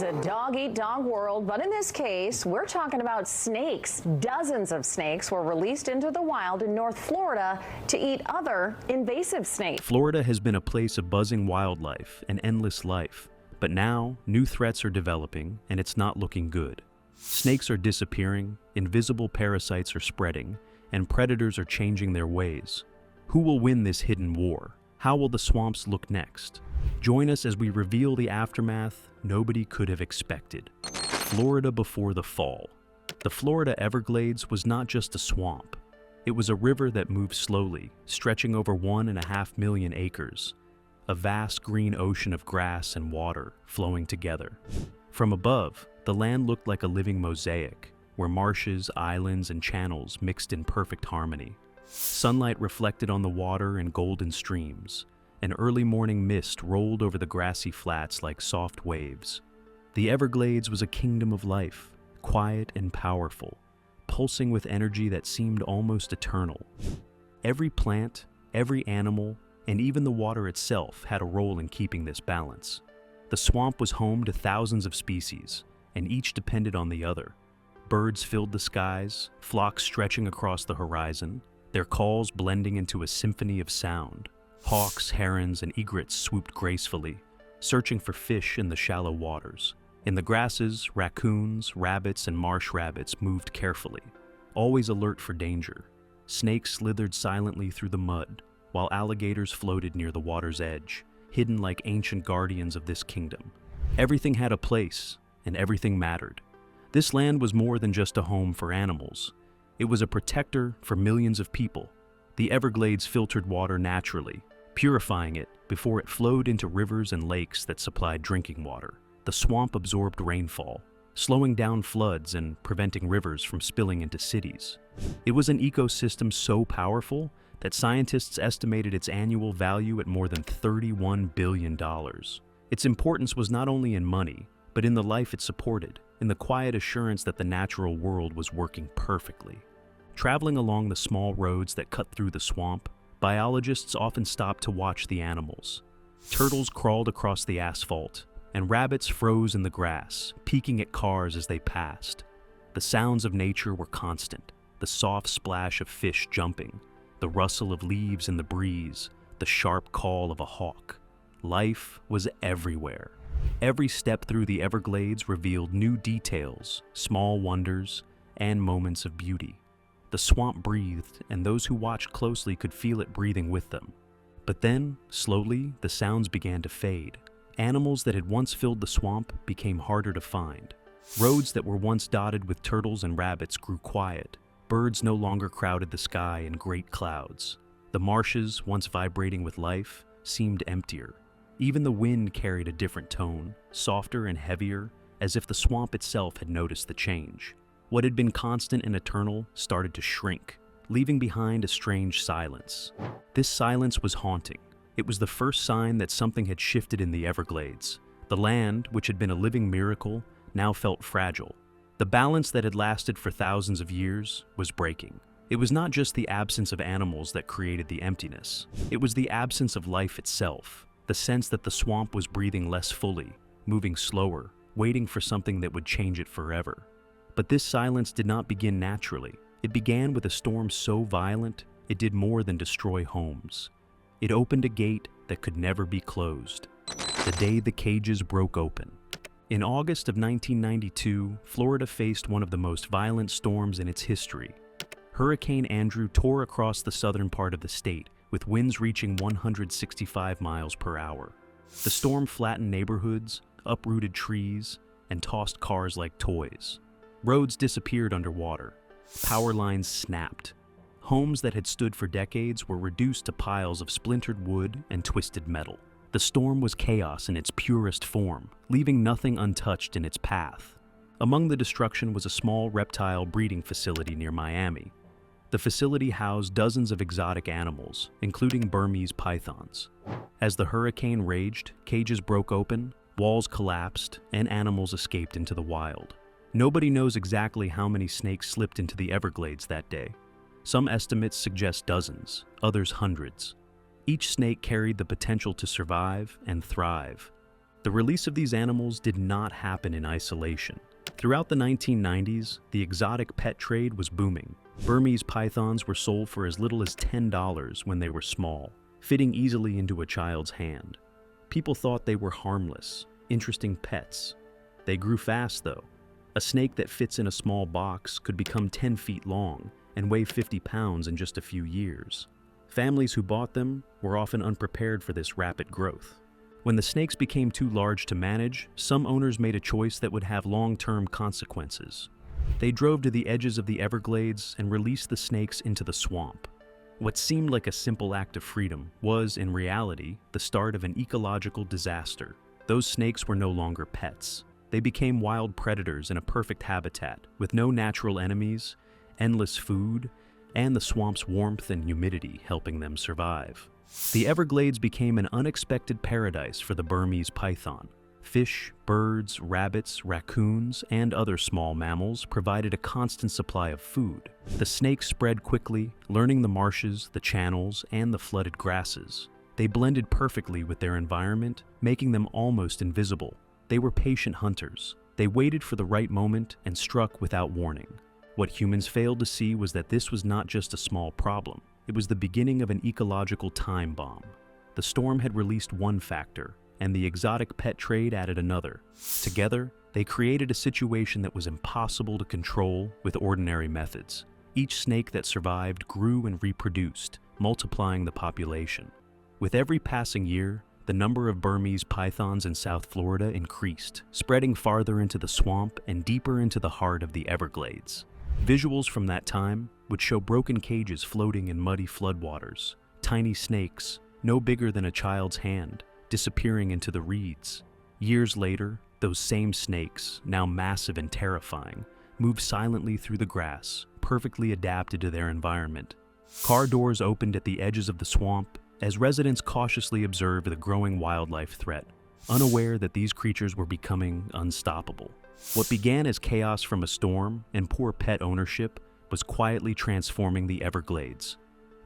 is a dog-eat-dog world, but in this case, we're talking about snakes. Dozens of snakes were released into the wild in North Florida to eat other invasive snakes. Florida has been a place of buzzing wildlife and endless life, but now new threats are developing and it's not looking good. Snakes are disappearing, invisible parasites are spreading, and predators are changing their ways. Who will win this hidden war? How will the swamps look next? Join us as we reveal the aftermath nobody could have expected. Florida before the fall. The Florida Everglades was not just a swamp. It was a river that moved slowly, stretching over 1.5 million acres. A vast green ocean of grass and water flowing together. From above, the land looked like a living mosaic, where marshes, islands, and channels mixed in perfect harmony. Sunlight reflected on the water in golden streams. An early morning mist rolled over the grassy flats like soft waves. The Everglades was a kingdom of life, quiet and powerful, pulsing with energy that seemed almost eternal. Every plant, every animal, and even the water itself had a role in keeping this balance. The swamp was home to thousands of species, and each depended on the other. Birds filled the skies, flocks stretching across the horizon, their calls blending into a symphony of sound. Hawks, herons, and egrets swooped gracefully, searching for fish in the shallow waters. In the grasses, raccoons, rabbits, and marsh rabbits moved carefully, always alert for danger. Snakes slithered silently through the mud, while alligators floated near the water's edge, hidden like ancient guardians of this kingdom. Everything had a place, and everything mattered. This land was more than just a home for animals. It was a protector for millions of people. The Everglades filtered water naturally, purifying it before it flowed into rivers and lakes that supplied drinking water. The swamp absorbed rainfall, slowing down floods and preventing rivers from spilling into cities. It was an ecosystem so powerful that scientists estimated its annual value at more than $31 billion. Its importance was not only in money, but in the life it supported, in the quiet assurance that the natural world was working perfectly. Traveling along the small roads that cut through the swamp, biologists often stopped to watch the animals. Turtles crawled across the asphalt, and rabbits froze in the grass, peeking at cars as they passed. The sounds of nature were constant, the soft splash of fish jumping, the rustle of leaves in the breeze, the sharp call of a hawk. Life was everywhere. Every step through the Everglades revealed new details, small wonders, and moments of beauty. The swamp breathed, and those who watched closely could feel it breathing with them. But then, slowly, the sounds began to fade. Animals that had once filled the swamp became harder to find. Roads that were once dotted with turtles and rabbits grew quiet. Birds no longer crowded the sky in great clouds. The marshes, once vibrating with life, seemed emptier. Even the wind carried a different tone, softer and heavier, as if the swamp itself had noticed the change. What had been constant and eternal started to shrink, leaving behind a strange silence. This silence was haunting. It was the first sign that something had shifted in the Everglades. The land, which had been a living miracle, now felt fragile. The balance that had lasted for thousands of years was breaking. It was not just the absence of animals that created the emptiness. It was the absence of life itself, the sense that the swamp was breathing less fully, moving slower, waiting for something that would change it forever. But this silence did not begin naturally. It began with a storm so violent, it did more than destroy homes. It opened a gate that could never be closed. The day the cages broke open. In August of 1992, Florida faced one of the most violent storms in its history. Hurricane Andrew tore across the southern part of the state, with winds reaching 165 miles per hour. The storm flattened neighborhoods, uprooted trees, and tossed cars like toys. Roads disappeared underwater. Power lines snapped. Homes that had stood for decades were reduced to piles of splintered wood and twisted metal. The storm was chaos in its purest form, leaving nothing untouched in its path. Among the destruction was a small reptile breeding facility near Miami. The facility housed dozens of exotic animals, including Burmese pythons. As the hurricane raged, cages broke open, walls collapsed, and animals escaped into the wild. Nobody knows exactly how many snakes slipped into the Everglades that day. Some estimates suggest dozens, others hundreds. Each snake carried the potential to survive and thrive. The release of these animals did not happen in isolation. Throughout the 1990s, the exotic pet trade was booming. Burmese pythons were sold for as little as $10 when they were small, fitting easily into a child's hand. People thought they were harmless, interesting pets. They grew fast, though. A snake that fits in a small box could become 10 feet long and weigh 50 pounds in just a few years. Families who bought them were often unprepared for this rapid growth. When the snakes became too large to manage, some owners made a choice that would have long-term consequences. They drove to the edges of the Everglades and released the snakes into the swamp. What seemed like a simple act of freedom was, in reality, the start of an ecological disaster. Those snakes were no longer pets. They became wild predators in a perfect habitat, with no natural enemies, endless food, and the swamp's warmth and humidity helping them survive. The Everglades became an unexpected paradise for the Burmese python. Fish, birds, rabbits, raccoons, and other small mammals provided a constant supply of food. The snakes spread quickly, learning the marshes, the channels, and the flooded grasses. They blended perfectly with their environment, making them almost invisible. They were patient hunters. They waited for the right moment and struck without warning. What humans failed to see was that this was not just a small problem. It was the beginning of an ecological time bomb. The storm had released one factor, and the exotic pet trade added another. Together, they created a situation that was impossible to control with ordinary methods. Each snake that survived grew and reproduced, multiplying the population. With every passing year, the number of Burmese pythons in South Florida increased, spreading farther into the swamp and deeper into the heart of the Everglades. Visuals from that time would show broken cages floating in muddy floodwaters, tiny snakes, no bigger than a child's hand, disappearing into the reeds. Years later, those same snakes, now massive and terrifying, moved silently through the grass, perfectly adapted to their environment. Car doors opened at the edges of the swamp as residents cautiously observed the growing wildlife threat, unaware that these creatures were becoming unstoppable. What began as chaos from a storm and poor pet ownership was quietly transforming the Everglades.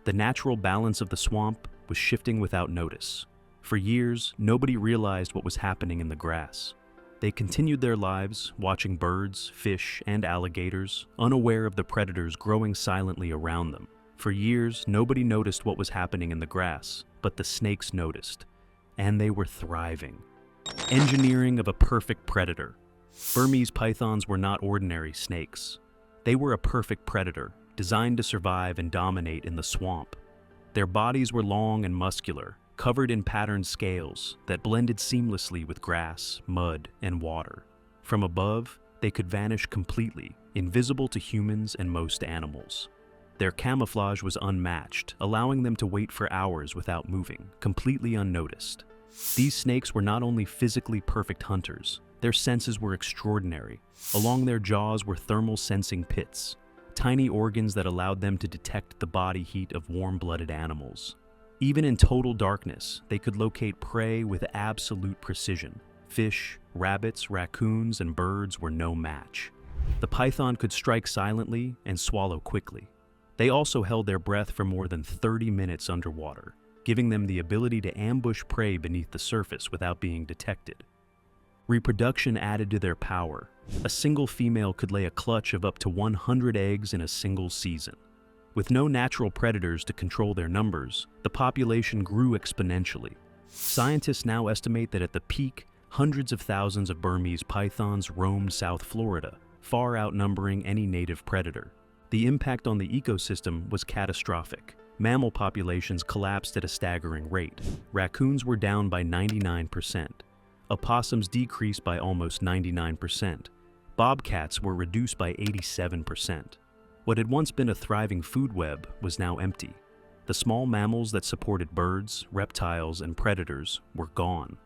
The natural balance of the swamp was shifting without notice. For years, nobody realized what was happening in the grass. They continued their lives, watching birds, fish, and alligators, unaware of the predators growing silently around them. For years, nobody noticed what was happening in the grass, but the snakes noticed, and they were thriving. Engineering of a perfect predator. Burmese pythons were not ordinary snakes. They were a perfect predator, designed to survive and dominate in the swamp. Their bodies were long and muscular, covered in patterned scales that blended seamlessly with grass, mud, and water. From above, they could vanish completely, invisible to humans and most animals. Their camouflage was unmatched, allowing them to wait for hours without moving, completely unnoticed. These snakes were not only physically perfect hunters, their senses were extraordinary. Along their jaws were thermal sensing pits, tiny organs that allowed them to detect the body heat of warm-blooded animals. Even in total darkness, they could locate prey with absolute precision. Fish, rabbits, raccoons, and birds were no match. The python could strike silently and swallow quickly. They also held their breath for more than 30 minutes underwater, giving them the ability to ambush prey beneath the surface without being detected. Reproduction added to their power. A single female could lay a clutch of up to 100 eggs in a single season. With no natural predators to control their numbers, the population grew exponentially. Scientists now estimate that at the peak, hundreds of thousands of Burmese pythons roamed South Florida, far outnumbering any native predator. The impact on the ecosystem was catastrophic. Mammal populations collapsed at a staggering rate. Raccoons were down by 99%. Opossums decreased by almost 99%. Bobcats were reduced by 87%. What had once been a thriving food web was now empty. The small mammals that supported birds, reptiles, and predators were gone.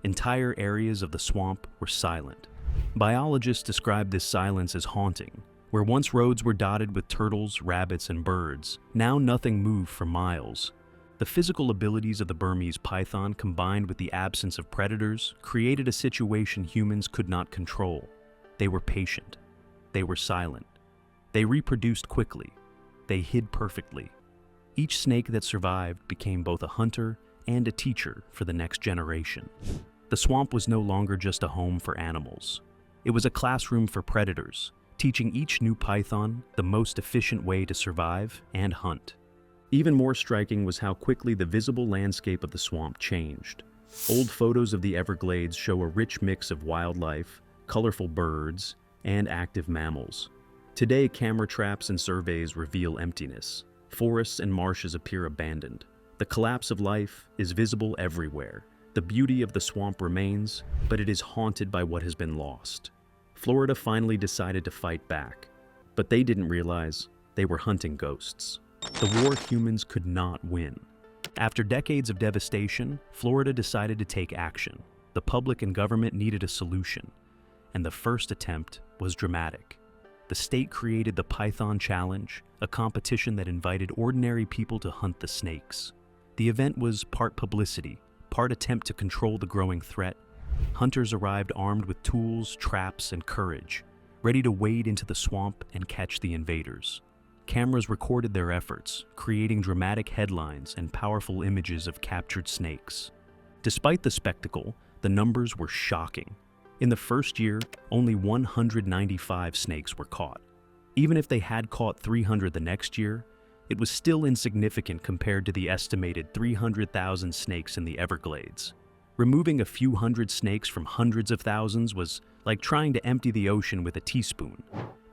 Entire areas of the swamp were silent. Biologists describe this silence as haunting. Where once roads were dotted with turtles, rabbits, and birds, now nothing moved for miles. The physical abilities of the Burmese python combined with the absence of predators created a situation humans could not control. They were patient. They were silent. They reproduced quickly. They hid perfectly. Each snake that survived became both a hunter and a teacher for the next generation. The swamp was no longer just a home for animals. It was a classroom for predators, teaching each new python the most efficient way to survive and hunt. Even more striking was how quickly the visible landscape of the swamp changed. Old photos of the Everglades show a rich mix of wildlife, colorful birds, and active mammals. Today, camera traps and surveys reveal emptiness. Forests and marshes appear abandoned. The collapse of life is visible everywhere. The beauty of the swamp remains, but it is haunted by what has been lost. Florida finally decided to fight back, but they didn't realize they were hunting ghosts. The war humans could not win. After decades of devastation, Florida decided to take action. The public and government needed a solution, and the first attempt was dramatic. The state created the Python Challenge, a competition that invited ordinary people to hunt the snakes. The event was part publicity, part attempt to control the growing threat. Hunters arrived armed with tools, traps, and courage, ready to wade into the swamp and catch the invaders. Cameras recorded their efforts, creating dramatic headlines and powerful images of captured snakes. Despite the spectacle, the numbers were shocking. In the first year, only 195 snakes were caught. Even if they had caught 300 the next year, it was still insignificant compared to the estimated 300,000 snakes in the Everglades. Removing a few hundred snakes from hundreds of thousands was like trying to empty the ocean with a teaspoon.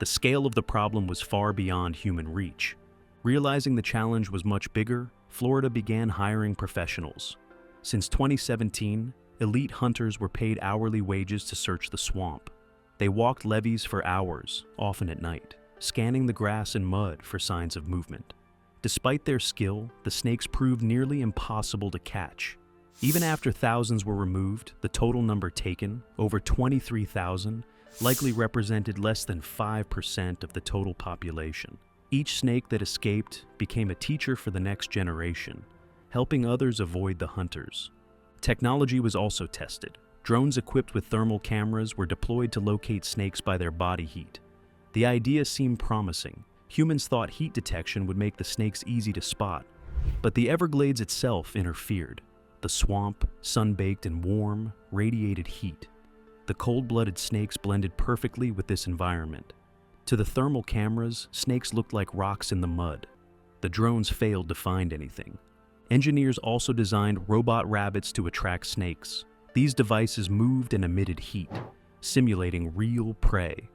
The scale of the problem was far beyond human reach. Realizing the challenge was much bigger, Florida began hiring professionals. Since 2017, elite hunters were paid hourly wages to search the swamp. They walked levees for hours, often at night, scanning the grass and mud for signs of movement. Despite their skill, the snakes proved nearly impossible to catch. Even after thousands were removed, the total number taken, over 23,000, likely represented less than 5% of the total population. Each snake that escaped became a teacher for the next generation, helping others avoid the hunters. Technology was also tested. Drones equipped with thermal cameras were deployed to locate snakes by their body heat. The idea seemed promising. Humans thought heat detection would make the snakes easy to spot, but the Everglades itself interfered. The swamp, sun-baked and warm, radiated heat. The cold-blooded snakes blended perfectly with this environment. To the thermal cameras, snakes looked like rocks in the mud. The drones failed to find anything. Engineers also designed robot rabbits to attract snakes. These devices moved and emitted heat, simulating real prey.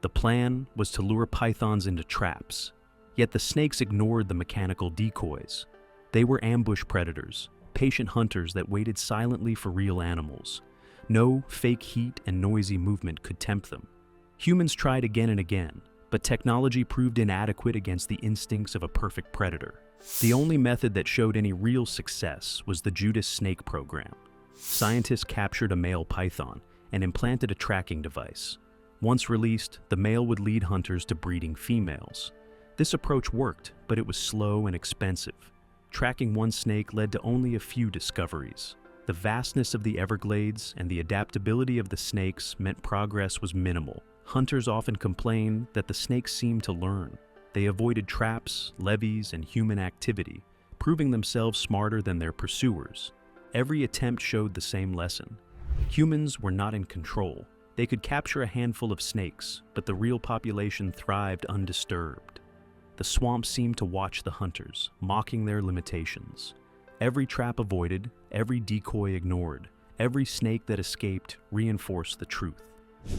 The plan was to lure pythons into traps, yet the snakes ignored the mechanical decoys. They were ambush predators, patient hunters that waited silently for real animals. No fake heat and noisy movement could tempt them. Humans tried again and again, but technology proved inadequate against the instincts of a perfect predator. The only method that showed any real success was the Judas snake program. Scientists captured a male python and implanted a tracking device. Once released, the male would lead hunters to breeding females. This approach worked, but it was slow and expensive. Tracking one snake led to only a few discoveries. The vastness of the Everglades and the adaptability of the snakes meant progress was minimal. Hunters often complained that the snakes seemed to learn. They avoided traps, levees, and human activity, proving themselves smarter than their pursuers. Every attempt showed the same lesson. Humans were not in control. They could capture a handful of snakes, but the real population thrived undisturbed. The swamp seemed to watch the hunters, mocking their limitations. Every trap avoided, every decoy ignored, every snake that escaped reinforced the truth.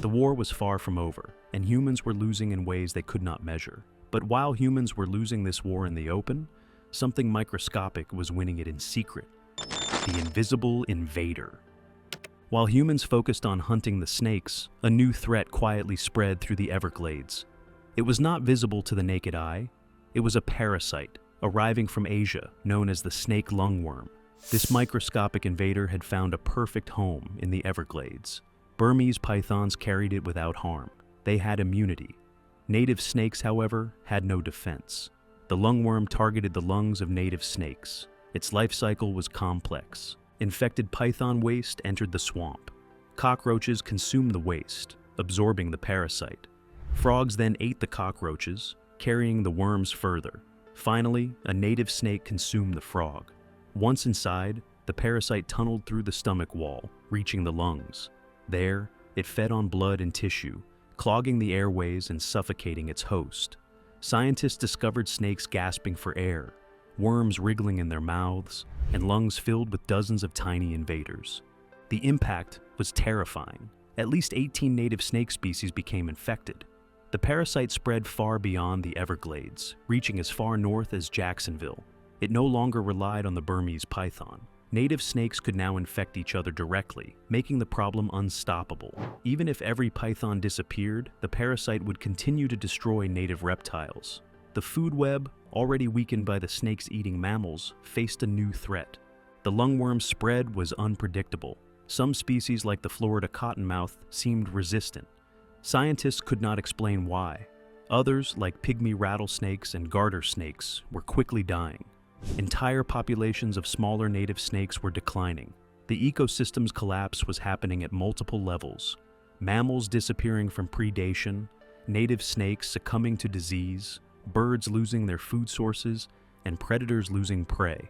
The war was far from over, and humans were losing in ways they could not measure. But while humans were losing this war in the open, something microscopic was winning it in secret: the invisible invader. While humans focused on hunting the snakes, a new threat quietly spread through the Everglades. It was not visible to the naked eye. It was a parasite, arriving from Asia, known as the snake lungworm. This microscopic invader had found a perfect home in the Everglades. Burmese pythons carried it without harm. They had immunity. Native snakes, however, had no defense. The lungworm targeted the lungs of native snakes. Its life cycle was complex. Infected python waste entered the swamp. Cockroaches consumed the waste, absorbing the parasite. Frogs then ate the cockroaches, carrying the worms further. Finally, a native snake consumed the frog. Once inside, the parasite tunneled through the stomach wall, reaching the lungs. There, it fed on blood and tissue, clogging the airways and suffocating its host. Scientists discovered snakes gasping for air, worms wriggling in their mouths, and lungs filled with dozens of tiny invaders. The impact was terrifying. At least 18 native snake species became infected. The parasite spread far beyond the Everglades, reaching as far north as Jacksonville. It no longer relied on the Burmese python. Native snakes could now infect each other directly, making the problem unstoppable. Even if every python disappeared, the parasite would continue to destroy native reptiles. The food web, already weakened by the snakes eating mammals, faced a new threat. The lungworm's spread was unpredictable. Some species, like the Florida cottonmouth, seemed resistant. Scientists could not explain why. Others, like pygmy rattlesnakes and garter snakes, were quickly dying. Entire populations of smaller native snakes were declining. The ecosystem's collapse was happening at multiple levels. Mammals disappearing from predation, native snakes succumbing to disease, birds losing their food sources, and predators losing prey.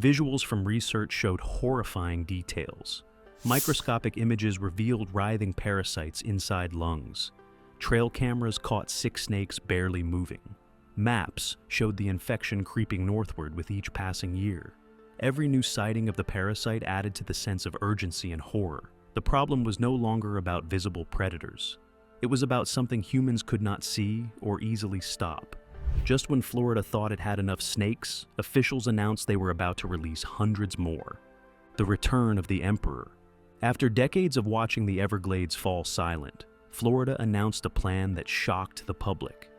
Visuals from research showed horrifying details. Microscopic images revealed writhing parasites inside lungs. Trail cameras caught sick snakes barely moving. Maps showed the infection creeping northward with each passing year. Every new sighting of the parasite added to the sense of urgency and horror. The problem was no longer about visible predators. It was about something humans could not see or easily stop. Just when Florida thought it had enough snakes, officials announced they were about to release hundreds more. The return of the emperor. After decades of watching the Everglades fall silent, Florida announced a plan that shocked the public.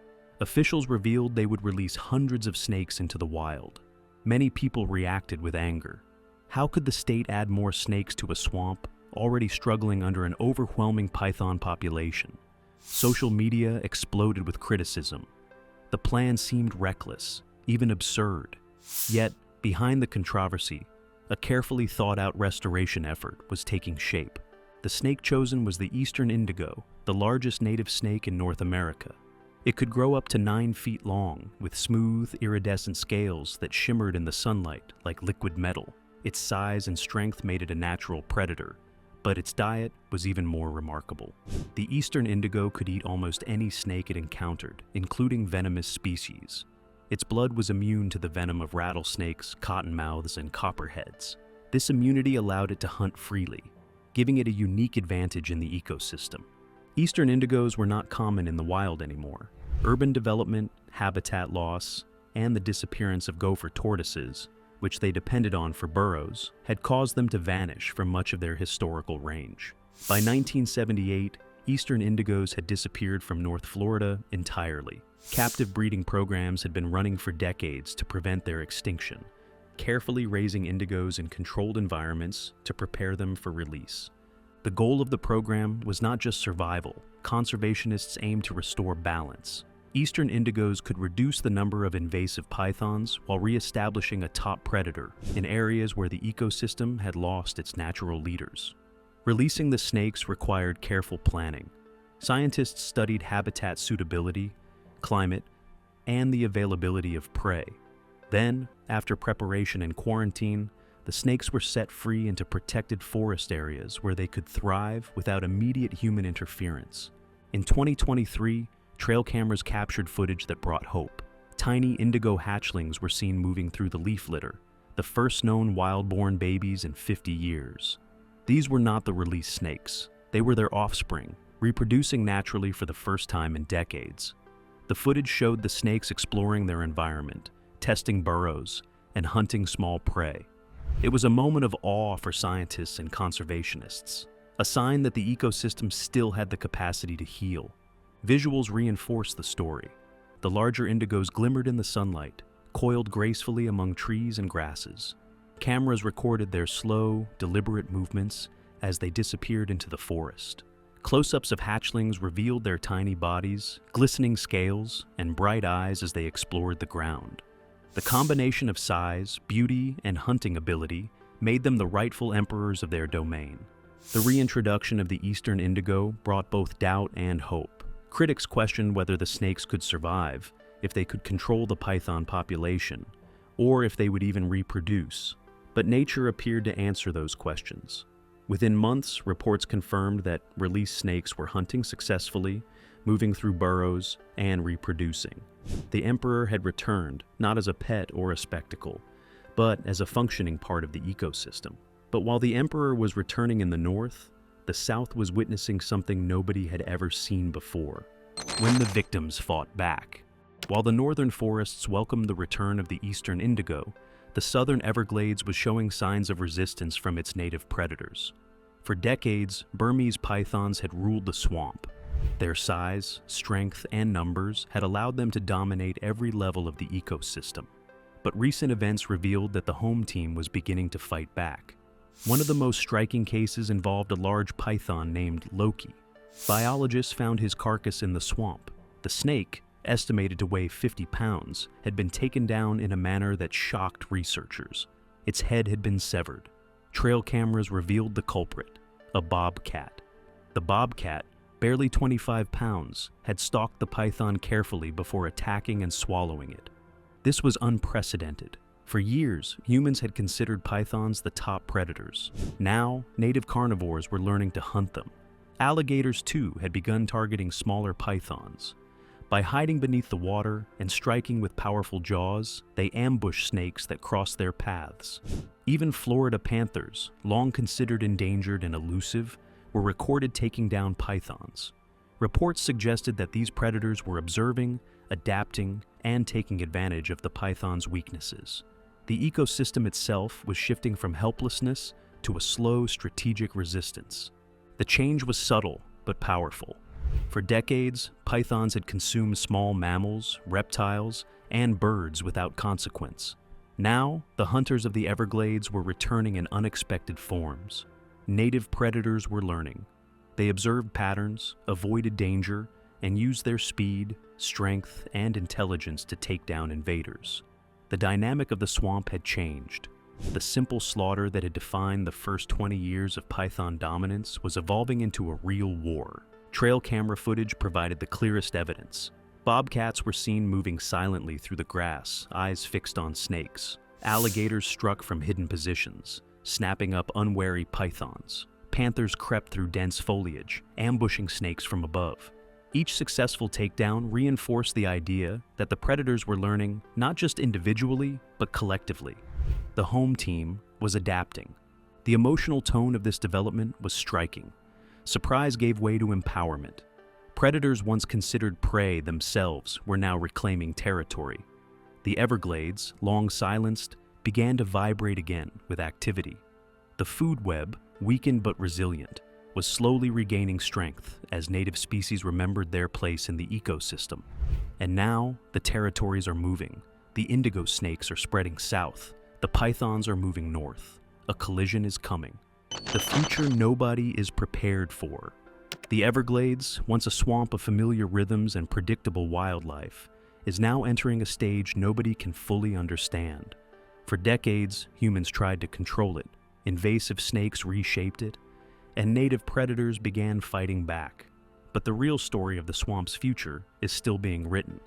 Officials revealed they would release hundreds of snakes into the wild. Many people reacted with anger. How could the state add more snakes to a swamp already struggling under an overwhelming python population? Social media exploded with criticism. The plan seemed reckless, even absurd. Yet, behind the controversy, a carefully thought-out restoration effort was taking shape. The snake chosen was the eastern indigo, the largest native snake in North America. It could grow up to 9 feet long, with smooth, iridescent scales that shimmered in the sunlight like liquid metal. Its size and strength made it a natural predator, but its diet was even more remarkable. The eastern indigo could eat almost any snake it encountered, including venomous species. Its blood was immune to the venom of rattlesnakes, cottonmouths, and copperheads. This immunity allowed it to hunt freely, giving it a unique advantage in the ecosystem. Eastern indigos were not common in the wild anymore. Urban development, habitat loss, and the disappearance of gopher tortoises, which they depended on for burrows, had caused them to vanish from much of their historical range. By 1978, eastern indigos had disappeared from North Florida entirely. Captive breeding programs had been running for decades to prevent their extinction, carefully raising indigos in controlled environments to prepare them for release. The goal of the program was not just survival. Conservationists aimed to restore balance. Eastern indigos could reduce the number of invasive pythons while re-establishing a top predator in areas where the ecosystem had lost its natural leaders. Releasing the snakes required careful planning. Scientists studied habitat suitability, climate, and the availability of prey. Then, after preparation and quarantine, the snakes were set free into protected forest areas where they could thrive without immediate human interference. In 2023, trail cameras captured footage that brought hope. Tiny indigo hatchlings were seen moving through the leaf litter, the first known wild-born babies in 50 years. These were not the released snakes. They were their offspring, reproducing naturally for the first time in decades. The footage showed the snakes exploring their environment, testing burrows, and hunting small prey. It was a moment of awe for scientists and conservationists, a sign that the ecosystem still had the capacity to heal. Visuals reinforced the story. The larger indigos glimmered in the sunlight, coiled gracefully among trees and grasses. Cameras recorded their slow, deliberate movements as they disappeared into the forest. Close-ups of hatchlings revealed their tiny bodies, glistening scales, and bright eyes as they explored the ground. The combination of size, beauty, and hunting ability made them the rightful emperors of their domain. The reintroduction of the eastern indigo brought both doubt and hope. Critics questioned whether the snakes could survive, if they could control the python population, or if they would even reproduce. But nature appeared to answer those questions. Within months, reports confirmed that released snakes were hunting successfully, moving through burrows, and reproducing. The emperor had returned, not as a pet or a spectacle, but as a functioning part of the ecosystem. But while the emperor was returning in the north, the south was witnessing something nobody had ever seen before. When the victims fought back. While the northern forests welcomed the return of the eastern indigo, the southern Everglades was showing signs of resistance from its native predators. For decades, Burmese pythons had ruled the swamp. Their size, strength, and numbers had allowed them to dominate every level of the ecosystem. But recent events revealed that the home team was beginning to fight back. One of the most striking cases involved a large python named Loki. Biologists found his carcass in the swamp. The snake, estimated to weigh 50 pounds, had been taken down in a manner that shocked researchers. Its head had been severed. Trail cameras revealed the culprit, a bobcat. The bobcat, barely 25 pounds, had stalked the python carefully before attacking and swallowing it. This was unprecedented. For years, humans had considered pythons the top predators. Now, native carnivores were learning to hunt them. Alligators, too, had begun targeting smaller pythons. By hiding beneath the water and striking with powerful jaws, they ambushed snakes that crossed their paths. Even Florida panthers, long considered endangered and elusive, were recorded taking down pythons. Reports suggested that these predators were observing, adapting, and taking advantage of the python's weaknesses. The ecosystem itself was shifting from helplessness to a slow, strategic resistance. The change was subtle but powerful. For decades, pythons had consumed small mammals, reptiles, and birds without consequence. Now, the hunters of the Everglades were returning in unexpected forms. Native predators were learning. They observed patterns, avoided danger, and used their speed, strength, and intelligence to take down invaders. The dynamic of the swamp had changed. The simple slaughter that had defined the first 20 years of python dominance was evolving into a real war. Trail camera footage provided the clearest evidence. Bobcats were seen moving silently through the grass, eyes fixed on snakes. Alligators struck from hidden positions, snapping up unwary pythons. Panthers crept through dense foliage, ambushing snakes from above. Each successful takedown reinforced the idea that the predators were learning not just individually, but collectively. The home team was adapting. The emotional tone of this development was striking. Surprise gave way to empowerment. Predators once considered prey themselves were now reclaiming territory. The Everglades, long silenced, began to vibrate again with activity. The food web, weakened but resilient, was slowly regaining strength as native species remembered their place in the ecosystem. And now, the territories are moving. The indigo snakes are spreading south. The pythons are moving north. A collision is coming. The future nobody is prepared for. The Everglades, once a swamp of familiar rhythms and predictable wildlife, is now entering a stage nobody can fully understand. For decades, humans tried to control it. Invasive snakes reshaped it, and native predators began fighting back. But the real story of the swamp's future is still being written,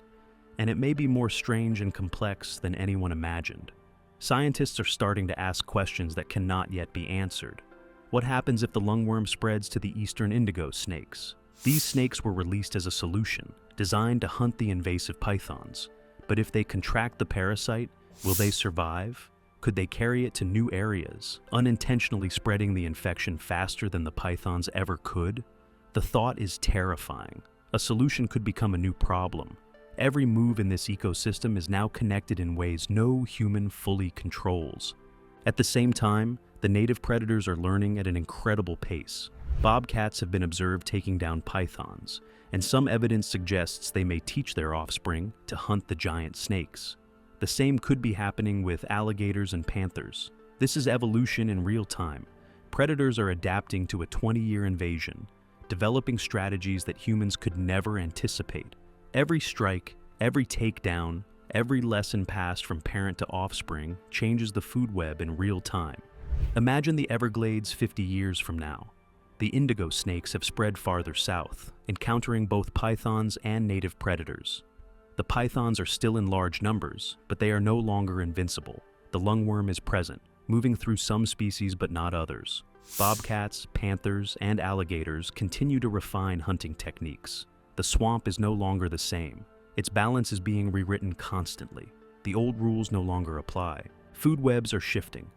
and it may be more strange and complex than anyone imagined. Scientists are starting to ask questions that cannot yet be answered. What happens if the lungworm spreads to the eastern indigo snakes? These snakes were released as a solution, designed to hunt the invasive pythons. But if they contract the parasite, will they survive? Could they carry it to new areas, unintentionally spreading the infection faster than the pythons ever could? The thought is terrifying. A solution could become a new problem. Every move in this ecosystem is now connected in ways no human fully controls. At the same time, the native predators are learning at an incredible pace. Bobcats have been observed taking down pythons, and some evidence suggests they may teach their offspring to hunt the giant snakes. The same could be happening with alligators and panthers. This is evolution in real time. Predators are adapting to a 20-year invasion, developing strategies that humans could never anticipate. Every strike, every takedown, every lesson passed from parent to offspring changes the food web in real time. Imagine the Everglades 50 years from now. The indigo snakes have spread farther south, encountering both pythons and native predators. The pythons are still in large numbers, but they are no longer invincible. The lungworm is present, moving through some species but not others. Bobcats, panthers, and alligators continue to refine hunting techniques. The swamp is no longer the same. Its balance is being rewritten constantly. The old rules no longer apply. Food webs are shifting.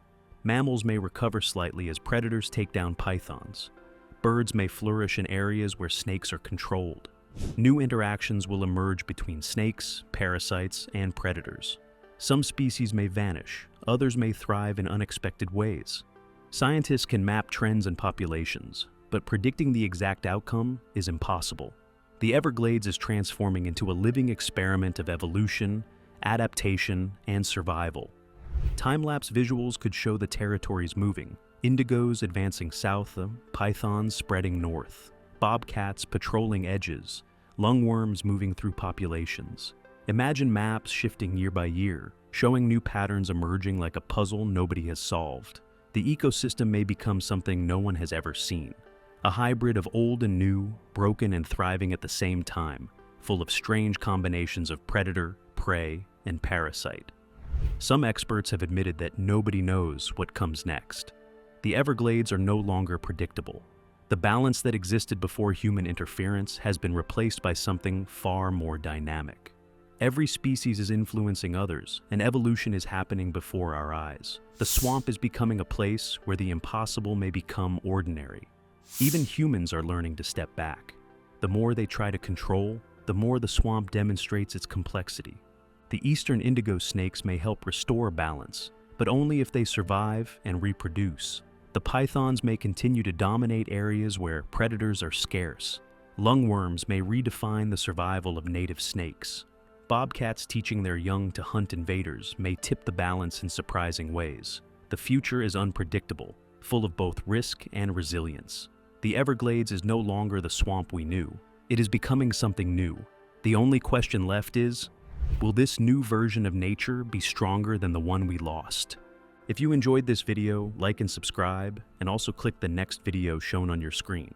Mammals may recover slightly as predators take down pythons. Birds may flourish in areas where snakes are controlled. New interactions will emerge between snakes, parasites, and predators. Some species may vanish, others may thrive in unexpected ways. Scientists can map trends in populations, but predicting the exact outcome is impossible. The Everglades is transforming into a living experiment of evolution, adaptation, and survival. Time-lapse visuals could show the territories moving, indigos advancing south, pythons spreading north, bobcats patrolling edges, lungworms moving through populations. Imagine maps shifting year by year, showing new patterns emerging like a puzzle nobody has solved. The ecosystem may become something no one has ever seen. A hybrid of old and new, broken and thriving at the same time, full of strange combinations of predator, prey, and parasite. Some experts have admitted that nobody knows what comes next. The Everglades are no longer predictable. The balance that existed before human interference has been replaced by something far more dynamic. Every species is influencing others, and evolution is happening before our eyes. The swamp is becoming a place where the impossible may become ordinary. Even humans are learning to step back. The more they try to control, the more the swamp demonstrates its complexity. The eastern indigo snakes may help restore balance, but only if they survive and reproduce. The pythons may continue to dominate areas where predators are scarce. Lungworms may redefine the survival of native snakes. Bobcats teaching their young to hunt invaders may tip the balance in surprising ways. The future is unpredictable, full of both risk and resilience. The Everglades is no longer the swamp we knew. It is becoming something new. The only question left is, will this new version of nature be stronger than the one we lost? If you enjoyed this video, like and subscribe, and also click the next video shown on your screen.